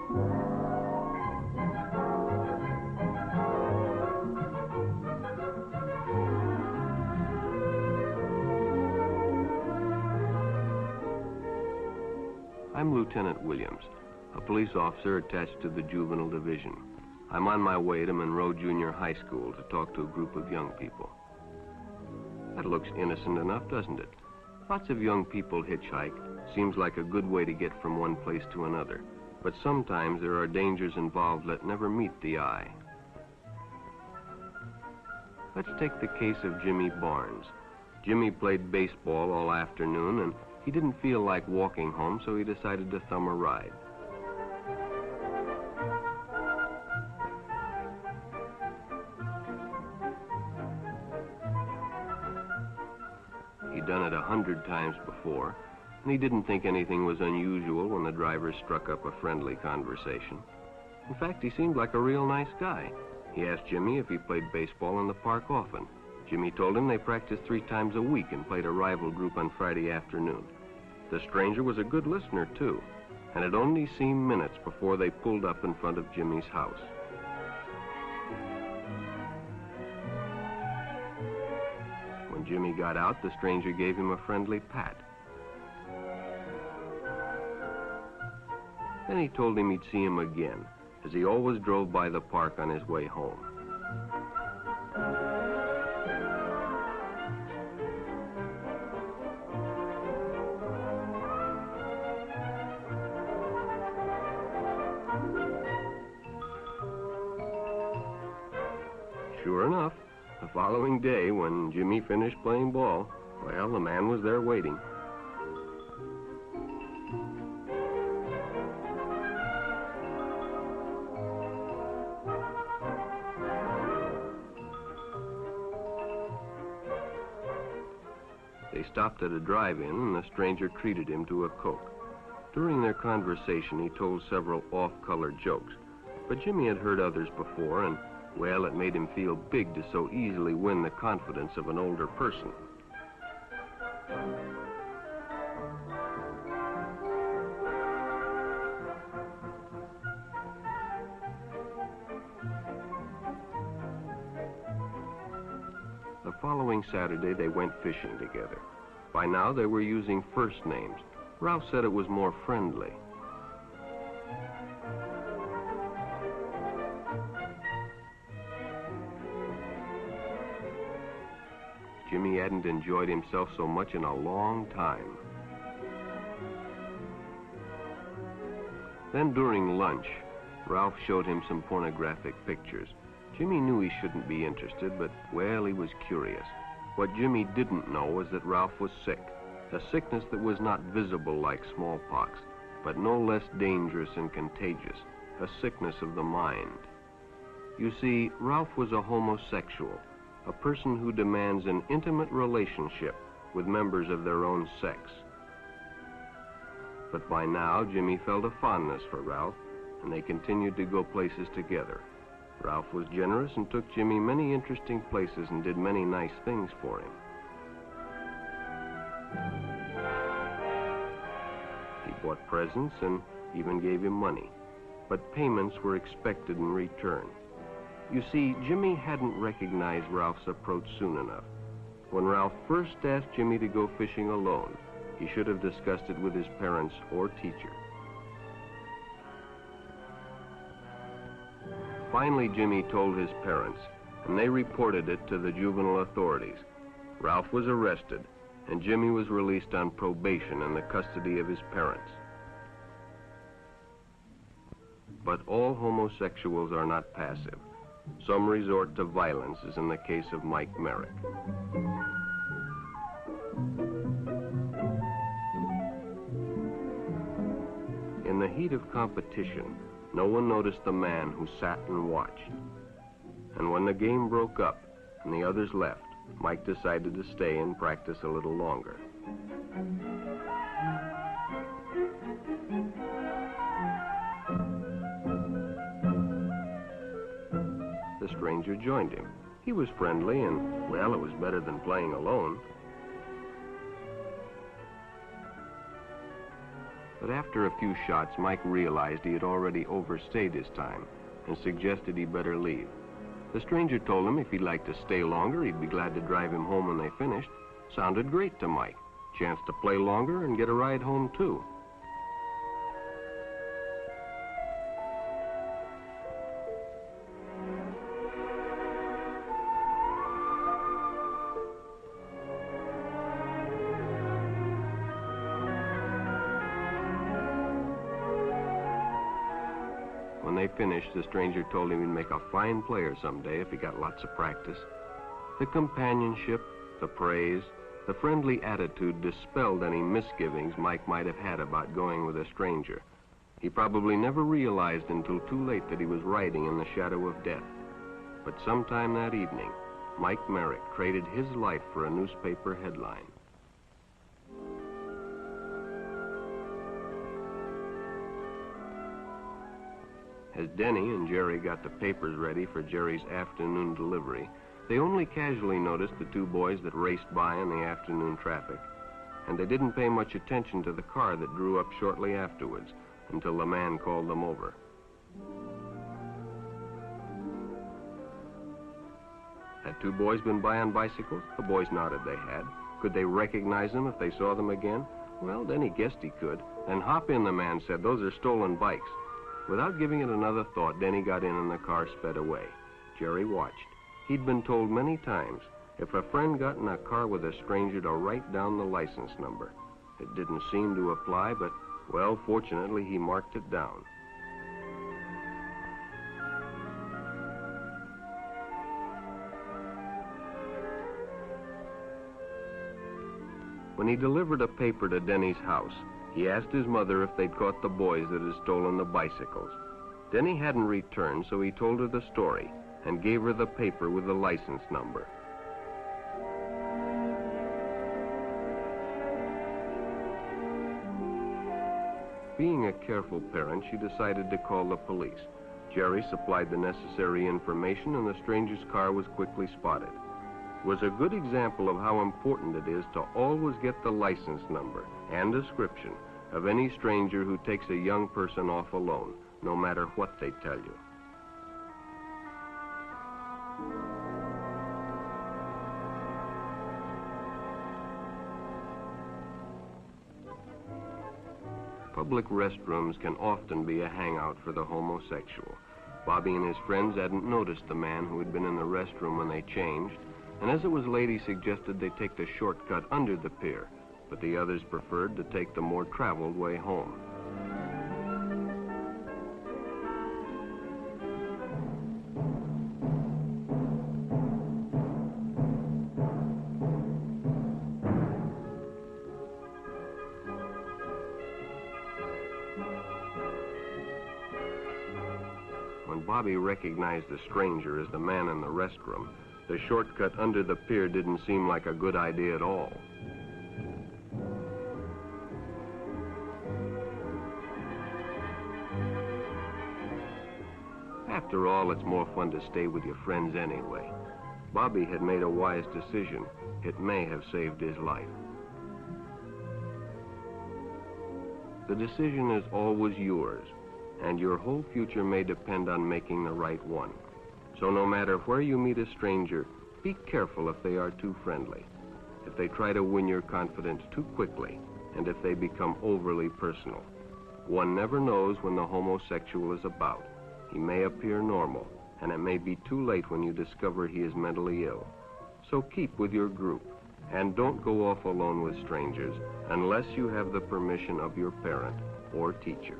I'm Lieutenant Williams, a police officer attached to the Juvenile Division. I'm on my way to Monroe Junior High School to talk to a group of young people. That looks innocent enough, doesn't it? Lots of young people hitchhike. Seems like a good way to get from one place to another. But sometimes there are dangers involved that never meet the eye. Let's take the case of Jimmy Barnes. Jimmy played baseball all afternoon, and he didn't feel like walking home, so he decided to thumb a ride. He'd done it 100 times before, and he didn't think anything was unusual when the driver struck up a friendly conversation. In fact, he seemed like a real nice guy. He asked Jimmy if he played baseball in the park often. Jimmy told him they practiced 3 times a week and played a rival group on Friday afternoon. The stranger was a good listener, too, and it only seemed minutes before they pulled up in front of Jimmy's house. When Jimmy got out, the stranger gave him a friendly pat. Then he told him he'd see him again, as he always drove by the park on his way home. Sure enough, the following day, when Jimmy finished playing ball, well, the man was there waiting. They stopped at a drive-in, and the stranger treated him to a Coke. During their conversation, he told several off-color jokes, but Jimmy had heard others before, and well, it made him feel big to so easily win the confidence of an older person. The following Saturday, they went fishing together. By now, they were using first names. Ralph said it was more friendly. Jimmy hadn't enjoyed himself so much in a long time. Then during lunch, Ralph showed him some pornographic pictures. Jimmy knew he shouldn't be interested, but, well, he was curious. What Jimmy didn't know was that Ralph was sick, a sickness that was not visible like smallpox, but no less dangerous and contagious, a sickness of the mind. You see, Ralph was a homosexual, a person who demands an intimate relationship with members of their own sex. But by now, Jimmy felt a fondness for Ralph, and they continued to go places together. Ralph was generous and took Jimmy many interesting places and did many nice things for him. He bought presents and even gave him money, but payments were expected in return. You see, Jimmy hadn't recognized Ralph's approach soon enough. When Ralph first asked Jimmy to go fishing alone, he should have discussed it with his parents or teacher. Finally, Jimmy told his parents, and they reported it to the juvenile authorities. Ralph was arrested, and Jimmy was released on probation in the custody of his parents. But all homosexuals are not passive. Some resort to violence, as in the case of Mike Merrick. In the heat of competition, no one noticed the man who sat and watched. And when the game broke up and the others left, Mike decided to stay and practice a little longer. The stranger joined him. He was friendly and, well, it was better than playing alone. But after a few shots, Mike realized he had already overstayed his time and suggested he better leave. The stranger told him if he'd like to stay longer, he'd be glad to drive him home when they finished. Sounded great to Mike. Chance to play longer and get a ride home, too. When they finished, the stranger told him he'd make a fine player someday if he got lots of practice. The companionship, the praise, the friendly attitude dispelled any misgivings Mike might have had about going with a stranger. He probably never realized until too late that he was riding in the shadow of death. But sometime that evening, Mike Merrick traded his life for a newspaper headline. As Denny and Jerry got the papers ready for Jerry's afternoon delivery, they only casually noticed the two boys that raced by in the afternoon traffic, and they didn't pay much attention to the car that drew up shortly afterwards until the man called them over. Had two boys been by on bicycles? The boys nodded they had. Could they recognize them if they saw them again? Well, Denny guessed he could. Then hop in, the man said. Those are stolen bikes. Without giving it another thought, Denny got in and the car sped away. Jerry watched. He'd been told many times, if a friend got in a car with a stranger, to write down the license number. It didn't seem to apply, but, well, fortunately, he marked it down. When he delivered a paper to Denny's house, he asked his mother if they'd caught the boys that had stolen the bicycles. Denny hadn't returned, so he told her the story and gave her the paper with the license number. Being a careful parent, she decided to call the police. Jerry supplied the necessary information, and the stranger's car was quickly spotted. It was a good example of how important it is to always get the license number and description of any stranger who takes a young person off alone, no matter what they tell you. Public restrooms can often be a hangout for the homosexual. Bobby and his friends hadn't noticed the man who had been in the restroom when they changed, and as it was late, he suggested they take the shortcut under the pier, but the others preferred to take the more traveled way home. When Bobby recognized the stranger as the man in the restroom, the shortcut under the pier didn't seem like a good idea at all. After all, it's more fun to stay with your friends anyway. Bobby had made a wise decision. It may have saved his life. The decision is always yours, and your whole future may depend on making the right one. So no matter where you meet a stranger, be careful if they are too friendly, if they try to win your confidence too quickly, and if they become overly personal. One never knows when the homosexual is about. He may appear normal, and it may be too late when you discover he is mentally ill. So keep with your group, and don't go off alone with strangers unless you have the permission of your parent or teacher.